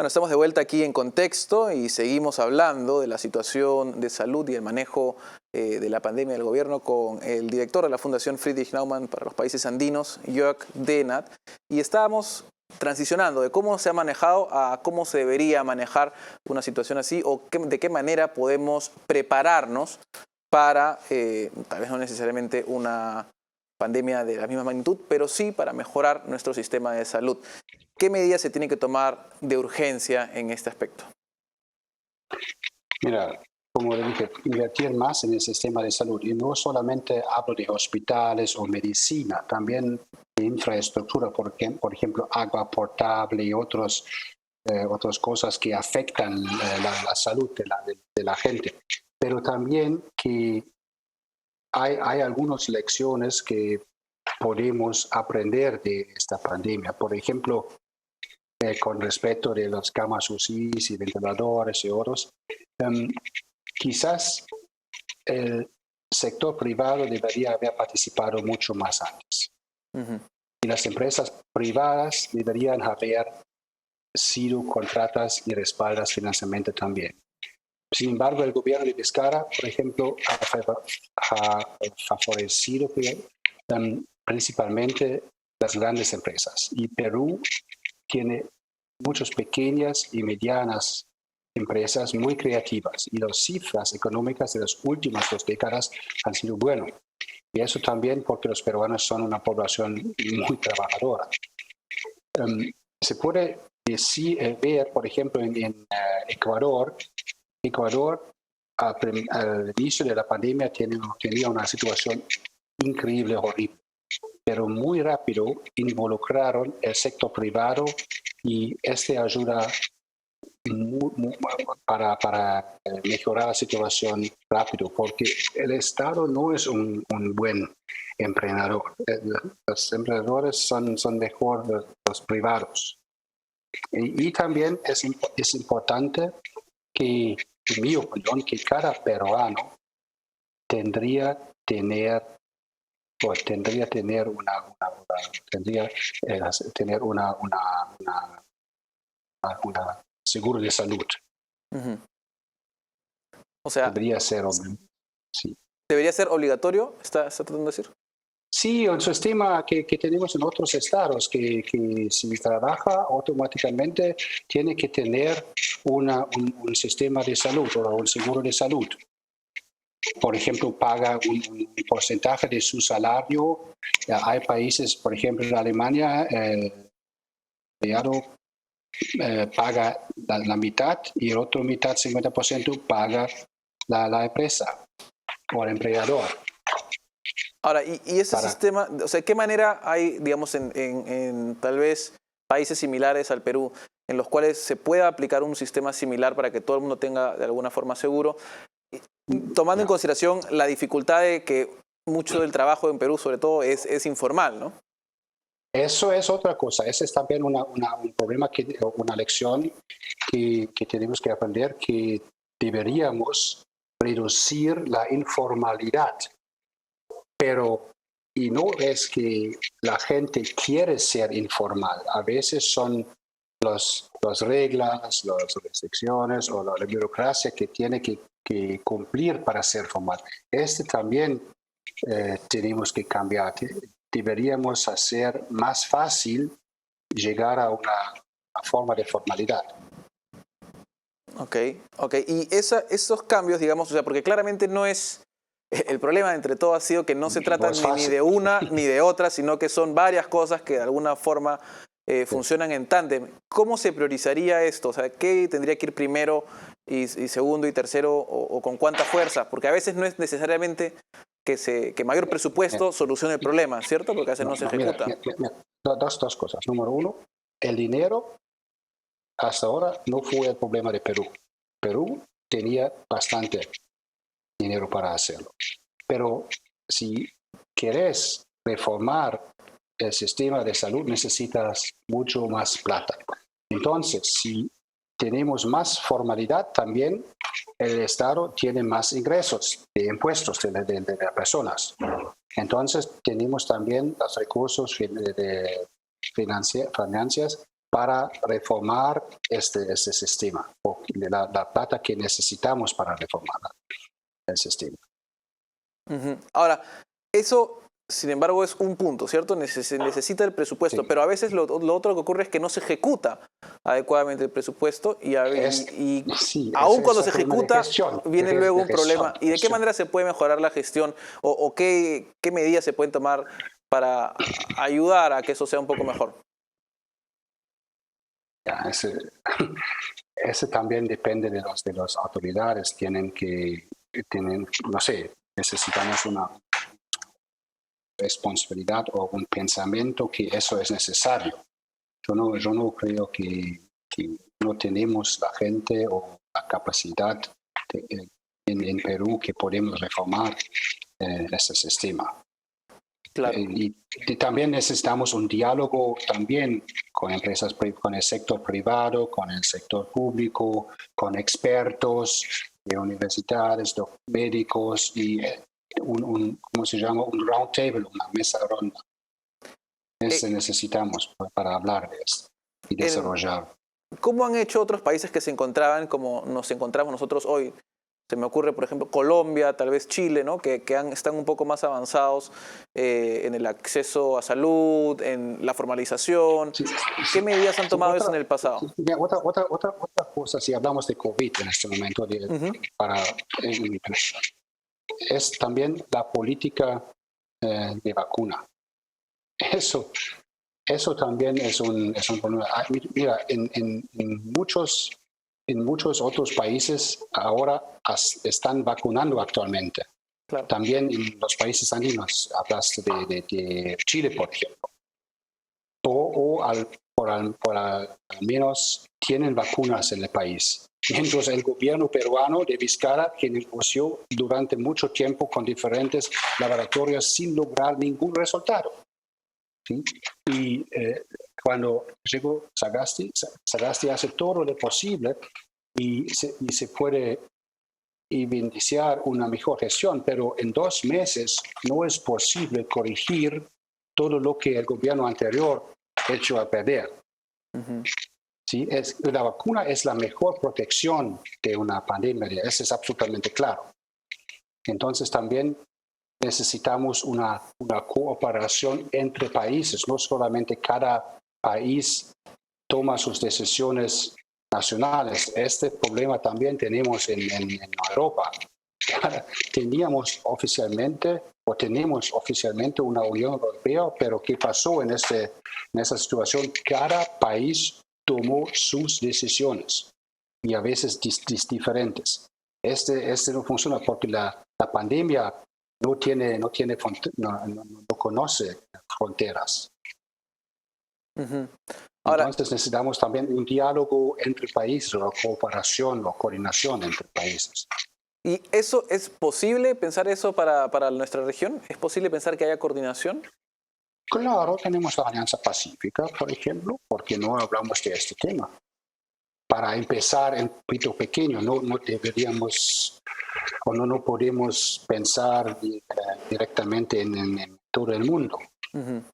Bueno, estamos de vuelta aquí en Contexto y seguimos hablando de la situación de salud y el manejo de la pandemia del gobierno con el director de la Fundación Friedrich Naumann para los países andinos, Jörg Dehner, y estábamos transicionando de cómo se ha manejado a cómo se debería manejar una situación así o de qué manera podemos prepararnos para, tal vez no necesariamente una pandemia de la misma magnitud, pero sí para mejorar nuestro sistema de salud. ¿Qué medidas se tienen que tomar de urgencia en este aspecto? Mira, como le dije, invertir más en el sistema de salud. Y no solamente hablo de hospitales o medicina, también de infraestructura, por ejemplo, agua potable y otras cosas que afectan la salud de la gente. Pero también que hay algunas lecciones que podemos aprender de esta pandemia. Por ejemplo, con respecto de las camas UCI y ventiladores y otros, quizás el sector privado debería haber participado mucho más antes. Y las empresas privadas deberían haber sido contratadas y respaldadas financieramente también. Sin embargo, el gobierno de Vizcarra, por ejemplo, ha favorecido principalmente las grandes empresas. Y Perú tiene muchas pequeñas y medianas empresas muy creativas y las cifras económicas de las últimas 2 décadas han sido buenas. Y eso también porque los peruanos son una población muy trabajadora. Se puede ver, por ejemplo, en Ecuador al inicio de la pandemia tenía una situación increíble, horrible, pero muy rápido involucraron el sector privado y ayuda para mejorar la situación rápido, porque el Estado no es un buen emprendedor. Los emprendedores son mejor los privados. Y también es importante que, en mi opinión, que cada peruano tendría tener una seguro de salud. O sea, debería ser, sí. ¿Debería ser obligatorio? ¿Está tratando de decir? Sí, un sistema que tenemos en otros estados, que si trabaja automáticamente tiene que tener un sistema de salud o un seguro de salud. Por ejemplo, paga un porcentaje de su salario. Hay países, por ejemplo, en Alemania, paga la mitad y el otro mitad, 50%, paga la empresa o el empleador. Ahora, y ese sistema, o sea, ¿qué manera hay, digamos, en tal vez países similares al Perú, en los cuales se pueda aplicar un sistema similar para que todo el mundo tenga de alguna forma seguro, tomando en consideración la dificultad de que mucho del trabajo en Perú, sobre todo, es informal, ¿no? Eso es otra cosa. Ese es también un problema, una lección que tenemos que aprender, que deberíamos reducir la informalidad. Y no es que la gente quiere ser informal. A veces son las reglas, las restricciones o la burocracia que tiene que cumplir para ser formal. También tenemos que cambiar. Deberíamos hacer más fácil llegar a una forma de formalidad. Ok. Y esos cambios, digamos, o sea, porque claramente no es... El problema entre todo ha sido que no se trata ni de una ni de otra, sino que son varias cosas que de alguna forma funcionan en tándem. ¿Cómo se priorizaría esto? O sea, ¿qué tendría que ir primero y segundo y tercero o con cuánta fuerza? Porque a veces no es necesariamente que mayor presupuesto solucione el problema, ¿cierto? Porque a veces no se ejecuta. Mira. Dos cosas. Número uno, el dinero hasta ahora no fue el problema de Perú. Perú tenía bastante dinero para hacerlo. Pero si querés reformar el sistema de salud, necesitas mucho más plata. Entonces, si tenemos más formalidad, también el Estado tiene más ingresos de impuestos de las personas. Entonces, tenemos también los recursos financieros para reformar este sistema, o la plata que necesitamos para reformar el sistema. Ahora, eso, sin embargo, es un punto, ¿cierto? Se necesita el presupuesto, Sí. pero a veces lo otro que ocurre es que no se ejecuta adecuadamente el presupuesto y Sí, aun cuando es se el problema de ejecuta, gestión, viene luego un problema. ¿Y de qué gestión. manera se puede mejorar la gestión o qué medidas se pueden tomar para ayudar a que eso sea un poco mejor? Ya, ese también depende de las autoridades. No sé, necesitamos una responsabilidad o un pensamiento que eso es necesario. Yo no creo que no tenemos la gente o la capacidad en Perú que podemos reformar ese sistema. Claro. Y también necesitamos un diálogo también con empresas, con el sector privado, con el sector público, con expertos de universidades, médicos y ¿cómo se llama? Un round table, una mesa ronda. Necesitamos para hablar de esto y desarrollar. ¿Cómo han hecho otros países que se encontraban como nos encontramos nosotros hoy? Se me ocurre, por ejemplo, Colombia, tal vez Chile, ¿no? que están un poco más avanzados en el acceso a salud, en la formalización. Sí. ¿Qué medidas han tomado ellos en el pasado? Otra cosa, si hablamos de COVID en este momento, es también la política de vacuna. Eso también es un problema. Mira, en muchos otros países ahora están vacunando actualmente. Claro. También en los países andinos, hablaste de Chile, por ejemplo. Por al menos tienen vacunas en el país. Mientras el gobierno peruano de Vizcarra, que negoció durante mucho tiempo con diferentes laboratorios sin lograr ningún resultado. ¿Sí? Y cuando llegó Sagasti hace todo lo posible y se puede evidenciar una mejor gestión, pero en 2 meses no es posible corregir todo lo que el gobierno anterior echó a perder. ¿Sí? La vacuna es la mejor protección de una pandemia, eso es absolutamente claro. Entonces también necesitamos una cooperación entre países, no solamente cada país toma sus decisiones nacionales. Este problema también tenemos en Europa. Tenemos oficialmente una Unión Europea, pero ¿qué pasó en esa situación? Cada país tomó sus decisiones y a veces diferentes. Este no funciona porque la pandemia no conoce fronteras. Ahora, Entonces necesitamos también un diálogo entre países, o cooperación o coordinación entre países. ¿y eso es posible, pensar eso para nuestra región? ¿Es posible pensar que haya coordinación? Claro, tenemos la Alianza Pacífica, por ejemplo, porque no hablamos de este tema. Para empezar en Pito Pequeño, no deberíamos o no podemos pensar directamente en todo el mundo.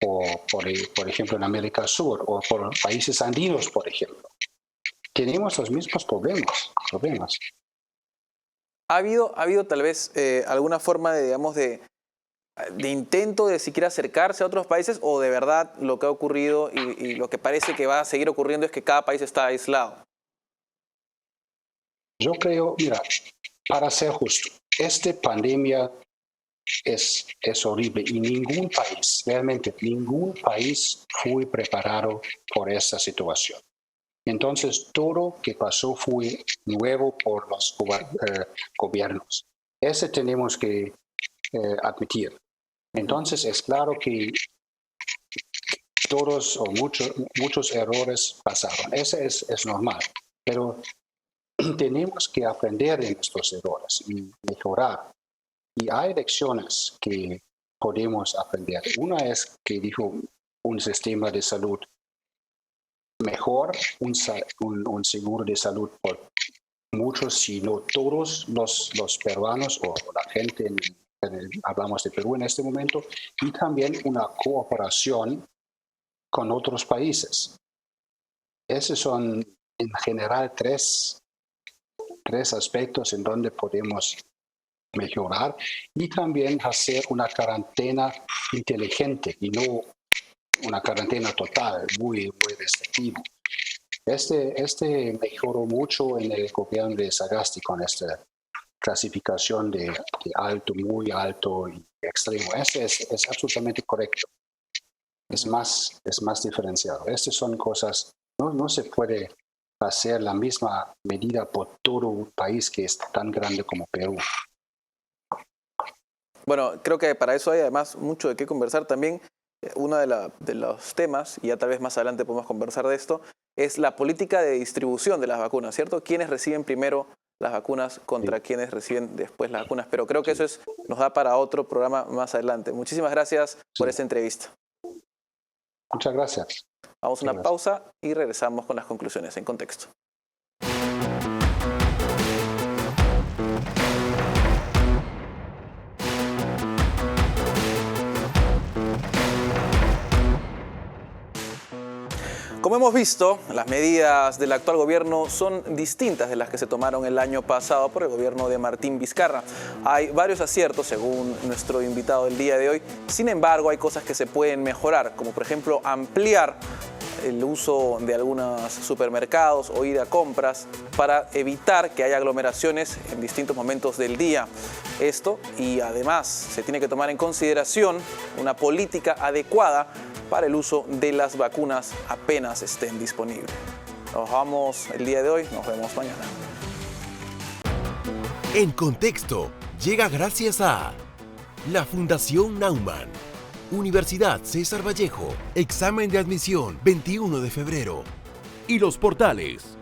O por ejemplo en América Sur o por países andinos, por ejemplo. Tenemos los mismos problemas. ¿Ha habido tal vez alguna forma de, digamos, de intento de siquiera acercarse a otros países, o de verdad lo que ha ocurrido y lo que parece que va a seguir ocurriendo es que cada país está aislado? Yo creo, mira, para ser justo, esta pandemia es horrible y realmente ningún país fue preparado por esta situación. Entonces, todo lo que pasó fue nuevo por los gobiernos. Ese tenemos que admitir. Entonces, es claro que todos o muchos errores pasaron. Ese es normal. Pero tenemos que aprender de nuestros errores y mejorar. Y hay lecciones que podemos aprender. Una es que dijo un sistema de salud mejor, un seguro de salud por muchos, si no todos los peruanos o la gente, hablamos de Perú en este momento, y también una cooperación con otros países. Esos son en general tres aspectos en donde podemos mejorar y también hacer una cuarentena inteligente y no una cuarentena total, muy restrictiva. Este mejoró mucho en el gobierno de Sagasti con esta clasificación de alto, muy alto y extremo. Es absolutamente correcto. Es más diferenciado. Estas son cosas, no se puede hacer la misma medida por todo un país que es tan grande como Perú. Bueno, creo que para eso hay además mucho de qué conversar también. Uno de los temas, y ya tal vez más adelante podemos conversar de esto, es la política de distribución de las vacunas, ¿cierto? ¿Quiénes reciben primero las vacunas contra quienes reciben después las vacunas? Pero creo que eso nos da para otro programa más adelante. Muchísimas gracias por esta entrevista. Muchas gracias. Vamos a una pausa y regresamos con las conclusiones en contexto. Como hemos visto, las medidas del actual gobierno son distintas de las que se tomaron el año pasado por el gobierno de Martín Vizcarra. Hay varios aciertos, según nuestro invitado del día de hoy. Sin embargo, hay cosas que se pueden mejorar, como por ejemplo ampliar el uso de algunos supermercados o ir a compras para evitar que haya aglomeraciones en distintos momentos del día. Esto, y además se tiene que tomar en consideración una política adecuada para el uso de las vacunas apenas estén disponibles. Nos vamos el día de hoy, nos vemos mañana. En Contexto llega gracias a la Fundación Naumann, Universidad César Vallejo, examen de admisión 21 de febrero y los portales